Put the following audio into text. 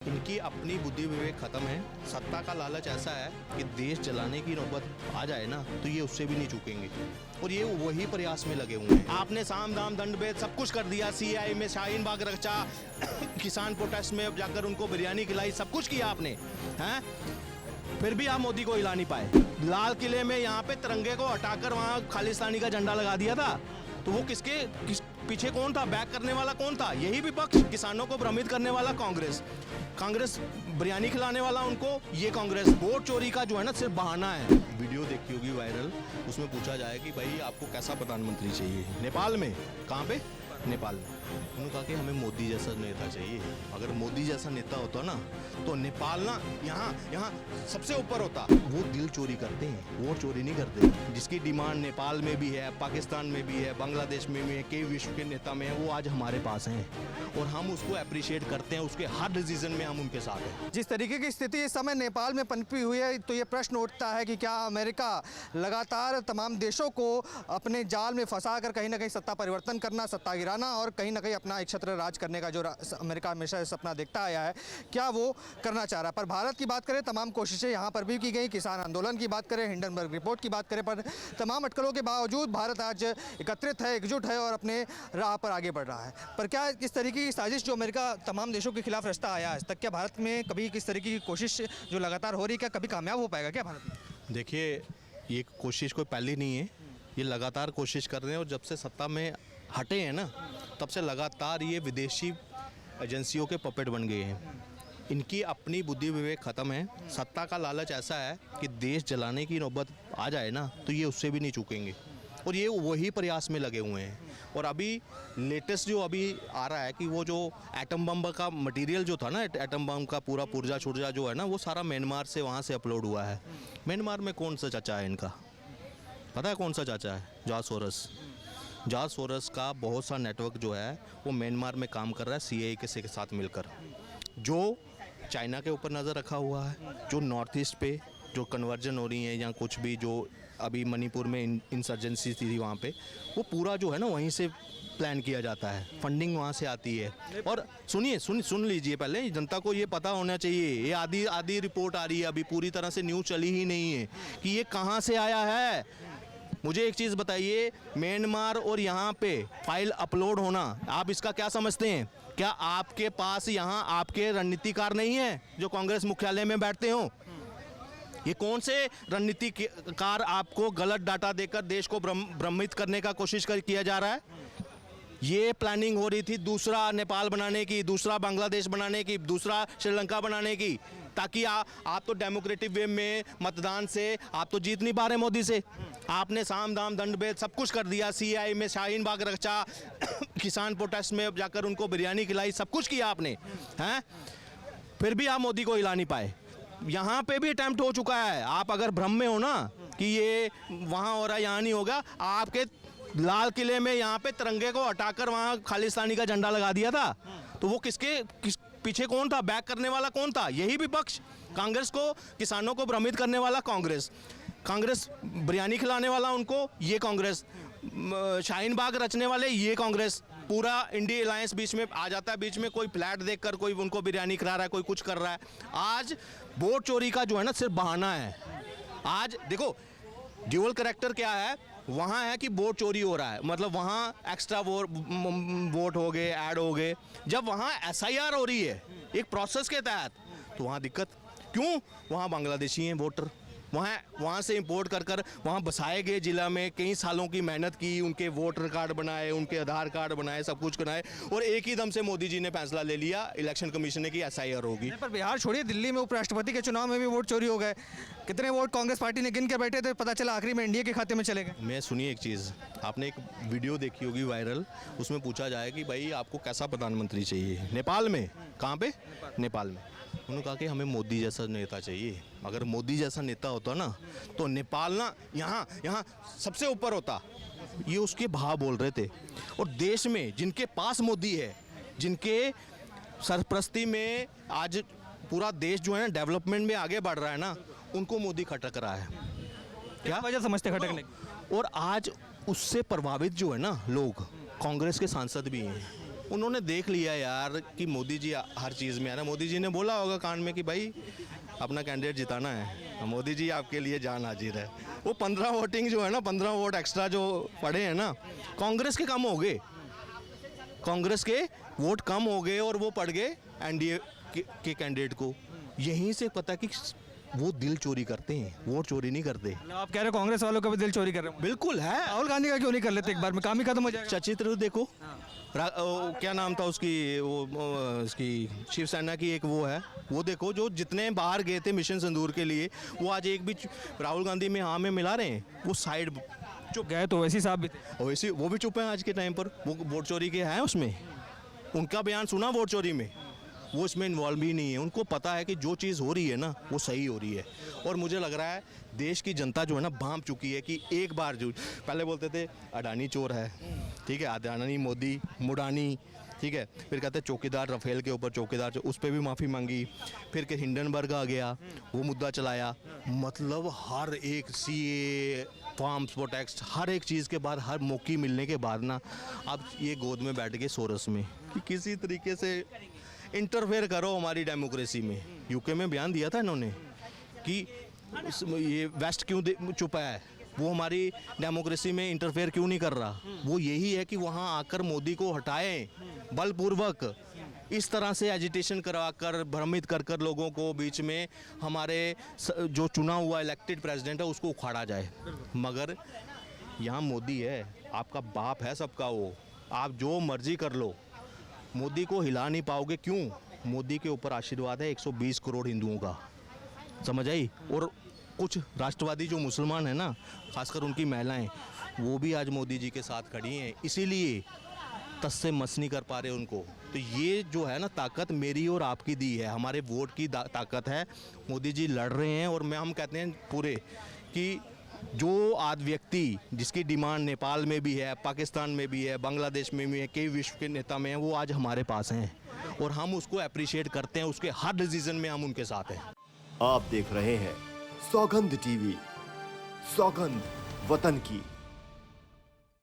इनकी अपनी बुद्धि विवेक खत्म है। सत्ता का लालच ऐसा है कि देश जलाने की नौबत आ जाए ना तो ये उससे भी नहीं चूकेंगे और ये वही प्रयास में लगे हुए हैं। आपने साम दाम दंड भेद सब कुछ कर दिया, सीआई में शाहीन बाग रचा, किसान प्रोटेस्ट में जाकर उनको बिरयानी खिलाई, सब कुछ किया आपने, हैं? फिर भी आप मोदी को हिला नहीं पाए। लाल किले में यहाँ पे तिरंगे को हटाकर वहाँ खालिस्तानी का झंडा लगा दिया था, तो वो किस पीछे कौन था? बैक करने वाला कौन था? यही विपक्ष। किसानों को भ्रमित करने वाला कांग्रेस बिरयानी खिलाने वाला उनको ये कांग्रेस। वोट चोरी का जो है ना सिर्फ बहाना है। वीडियो देखी होगी वायरल, उसमें पूछा जाए कि भाई आपको कैसा प्रधानमंत्री चाहिए? नेपाल में। कहाँ पे? नेपाल में। उन्होंने कहा कि हमें मोदी जैसा नेता चाहिए। अगर मोदी जैसा नेता होता ना तो नेपाल ना यहाँ सबसे ऊपर होता। वो दिल चोरी करते हैं, वोट चोरी नहीं करते। जिसकी डिमांड नेपाल में भी है, पाकिस्तान में भी है, बांग्लादेश में भी है, कई विश्व के नेता में है, वो आज हमारे पास हैं और हम उसको अप्रिशिएट करते हैं। उसके हर डिसीजन में हम उनके साथ हैं। जिस तरीके की स्थिति इस समय नेपाल में पनपी हुई है, तो ये प्रश्न उठता है कि क्या अमेरिका लगातार तमाम देशों को अपने जाल में फंसाकर कहीं ना कहीं सत्ता परिवर्तन करना, सत्ता गिराना और कहीं ना कहीं अपना एक छत्र राज करने का जो अमेरिका हमेशा सपना देखता आया है, क्या वो करना चाह रहा है? पर भारत की बात करें, तमाम कोशिशें यहाँ पर भी की गई। किसान आंदोलन की बात करें, हिंडनबर्ग रिपोर्ट की बात करें, पर तमाम अटकलों के बावजूद भारत आज एकत्रित है, एकजुट है और अपने राह पर आगे बढ़ रहा है। पर क्या इस तरीके की साजिश जो अमेरिका तमाम देशों के खिलाफ रचता आया आज तक, क्या भारत में कभी किस तरीके की कोशिश जो लगातार हो रही है, क्या कभी कामयाब हो पाएगा क्या भारत में? देखिए, ये कोशिश कोई पहली नहीं है, ये लगातार कोशिश कर रहे हैं और जब से सत्ता में हटे हैं ना तब से लगातार ये विदेशी एजेंसियों के पपेट बन गए हैं। इनकी अपनी बुद्धि विवेक ख़त्म है। सत्ता का लालच ऐसा है कि देश जलाने की नौबत आ जाए ना तो ये उससे भी नहीं चूकेंगे और ये वही प्रयास में लगे हुए हैं। और अभी लेटेस्ट जो अभी आ रहा है कि वो जो एटम बम का मटेरियल जो था ना, एटम बम का पूरा पुर्जा जो है ना, वो सारा म्यांमार से वहाँ से अपलोड हुआ है। म्यांमार में कौन सा चाचा है इनका? पता है कौन सा चाचा है? जॉर्ज सोरस का बहुत सा नेटवर्क जो है वो म्यांमार में काम कर रहा है CIA के साथ मिलकर, जो चाइना के ऊपर नज़र रखा हुआ है, जो नॉर्थ ईस्ट पे जो कन्वर्जन हो रही है या कुछ भी जो अभी मणिपुर में इंसर्जेंसी थी वहाँ पे, वो पूरा जो है ना वहीं से प्लान किया जाता है, फंडिंग वहाँ से आती है। और सुन लीजिए, पहले जनता को ये पता होना चाहिए, ये आधी रिपोर्ट आ रही है, अभी पूरी तरह से न्यूज़ चली ही नहीं है कि ये कहाँ से आया है। मुझे एक चीज़ बताइए, म्यांमार और यहाँ पे फाइल अपलोड होना, आप इसका क्या समझते हैं? क्या आपके पास यहाँ आपके रणनीतिकार नहीं है जो कांग्रेस मुख्यालय में बैठते हो? ये कौन से रणनीतिकार आपको गलत डाटा देकर देश को भ्रमित करने का कोशिश किया जा रहा है? ये प्लानिंग हो रही थी दूसरा नेपाल बनाने की, दूसरा बांग्लादेश बनाने की, दूसरा श्रीलंका बनाने की, ताकि आप तो डेमोक्रेटिक वे में मतदान से आप तो जीत नहीं पा रहे मोदी से। आपने साम दाम दंड भेद सब कुछ कर दिया, सीआई में शाहीन बाग रचा, किसान प्रोटेस्ट में जाकर उनको बिरयानी खिलाई, सब कुछ किया आपने, हैं? फिर भी आप मोदी को हिला नहीं पाए। यहाँ पे भी अटेम्प्ट हो चुका है। आप अगर भ्रम में हो ना कि ये वहाँ हो रहा है, यहाँ नहीं होगा, आपके लाल किले में यहाँ पे तिरंगे को हटाकर वहाँ खालिस्तानी का झंडा लगा दिया था, तो वो किस पीछे कौन था? बैक करने वाला कौन था? यही विपक्ष। कांग्रेस को, किसानों को भ्रमित करने वाला कांग्रेस बिरयानी खिलाने वाला उनको ये कांग्रेस, शाहीन बाग रचने वाले ये कांग्रेस। पूरा इंडिया अलायंस बीच में आ जाता है, बीच में कोई फ्लैट देखकर कोई उनको बिरयानी खिला रहा है, कोई कुछ कर रहा है। आज वोट चोरी का जो है ना सिर्फ बहाना है। आज देखो ड्यूअल कैरेक्टर क्या है, वहाँ है कि वोट चोरी हो रहा है, मतलब वहाँ एक्स्ट्रा वोट हो गए, ऐड हो गए। जब वहाँ SIR हो रही है एक प्रोसेस के तहत, तो वहाँ दिक्कत क्यों? वहाँ बांग्लादेशी हैं वोटर, वहाँ से इंपोर्ट कर वहाँ बसाए गए जिला में, कई सालों की मेहनत की, उनके वोटर कार्ड बनाए, उनके आधार कार्ड बनाए, सब कुछ बनाए, और एक ही दम से मोदी जी ने फैसला ले लिया इलेक्शन कमीशन ने कि SIR होगी। पर बिहार छोड़िए, दिल्ली में उपराष्ट्रपति के चुनाव में भी वोट चोरी हो गए। कितने वोट कांग्रेस पार्टी ने गिन के बैठे थे, पता चला आखिरी में इंडिया के खाते में चले गए। मैं सुनिए एक चीज़, आपने एक वीडियो देखी होगी वायरल, उसमें पूछा जाए कि भाई आपको कैसा प्रधानमंत्री चाहिए? नेपाल में। कहाँ पे? नेपाल में। उन्होंने कहा कि हमें मोदी जैसा नेता चाहिए। अगर मोदी जैसा नेता होता ना तो नेपाल ना यहाँ सबसे ऊपर होता। ये उसके भाव बोल रहे थे। और देश में जिनके पास मोदी है, जिनके सरपरस्ती में आज पूरा देश जो है ना डेवलपमेंट में आगे बढ़ रहा है ना, उनको मोदी खटक रहा है। क्या वजह समझते खटकने की? और आज उससे प्रभावित जो है ना लोग, कांग्रेस के सांसद भी हैं, उन्होंने देख लिया यार कि मोदी जी हर चीज़ में है ना। मोदी जी ने बोला होगा कान में कि भाई अपना कैंडिडेट जिताना है, मोदी जी आपके लिए जान हाजिर है। वो 15 वोटिंग जो है ना, 15 वोट एक्स्ट्रा जो पड़े हैं ना, कांग्रेस के कम हो गए, कांग्रेस के वोट कम हो गए और वो पड़ गए एनडीए के कैंडिडेट को। यहीं से पता कि वो दिल चोरी करते हैं, वोट चोरी नहीं करते। मतलब आप कह रहे हो कांग्रेस वालों का भी दिल चोरी कर रहे हैं? बिल्कुल है। राहुल गांधी का क्यों नहीं कर लेते, एक बार में काम ही खत्म हो जाएगा। सचित्र देखो, क्या नाम था उसकी, वो उसकी शिवसेना की एक वो है, वो देखो जो जितने बाहर गए थे मिशन सिंदूर के लिए, वो आज एक भी राहुल गांधी में हाँ में मिला रहे हैं। वो साइड चुप गए तो वैसे साहब भी थे। वैसे वो भी चुप हैं आज के टाइम पर। वो वोट चोरी के हैं उसमें, उनका बयान सुना वोट चोरी में, वो इसमें इन्वॉल्व ही नहीं है। उनको पता है कि जो चीज़ हो रही है ना वो सही हो रही है। और मुझे लग रहा है देश की जनता जो है ना भांप चुकी है कि एक बार जो पहले बोलते थे अडानी चोर है, ठीक है, अडानी मोदी मुडानी, ठीक है, फिर कहते चौकीदार रफेल के ऊपर चौकीदार, उस पर भी माफ़ी मांगी, फिर के हिंडनबर्ग आ गया, वो मुद्दा चलाया। मतलब हर एक सीए, फार्म्स प्रोटेक्ट, हर एक चीज़ के बाद, हर मौके मिलने के बाद ना अब ये गोद में बैठ के सोरस में कि किसी तरीके से इंटरफेयर करो हमारी डेमोक्रेसी में। यूके में बयान दिया था इन्होंने कि ये वेस्ट क्यों चुप है, वो हमारी डेमोक्रेसी में इंटरफेयर क्यों नहीं कर रहा। वो यही है कि वहाँ आकर मोदी को हटाएं बलपूर्वक, इस तरह से एजिटेशन कराकर, भ्रमित कर कर लोगों को बीच में हमारे जो चुना हुआ इलेक्टेड प्रेसिडेंट है उसको उखाड़ा जाए। मगर यहाँ मोदी है, आपका बाप है सबका, वो आप जो मर्जी कर लो, मोदी को हिला नहीं पाओगे। क्यों? मोदी के ऊपर आशीर्वाद है 120 करोड़ हिंदुओं का, समझ आई। और कुछ राष्ट्रवादी जो मुसलमान हैं ना, खासकर उनकी महिलाएं, वो भी आज मोदी जी के साथ खड़ी हैं, इसीलिए तस से मस नहीं कर पा रहे उनको। तो ये जो है ना ताकत मेरी और आपकी दी है, हमारे वोट की ताकत है। मोदी जी लड़ रहे हैं और हम कहते हैं पूरे कि जो आज व्यक्ति जिसकी डिमांड नेपाल में भी है, पाकिस्तान में भी है, बांग्लादेश में भी है, कई विश्व के नेता में हैं, वो आज हमारे पास हैं और हम उसको अप्रिशिएट करते हैं। उसके हर डिसीजन में हम उनके साथ हैं। आप देख रहे हैं सौगंध टीवी, सौगंध वतन की।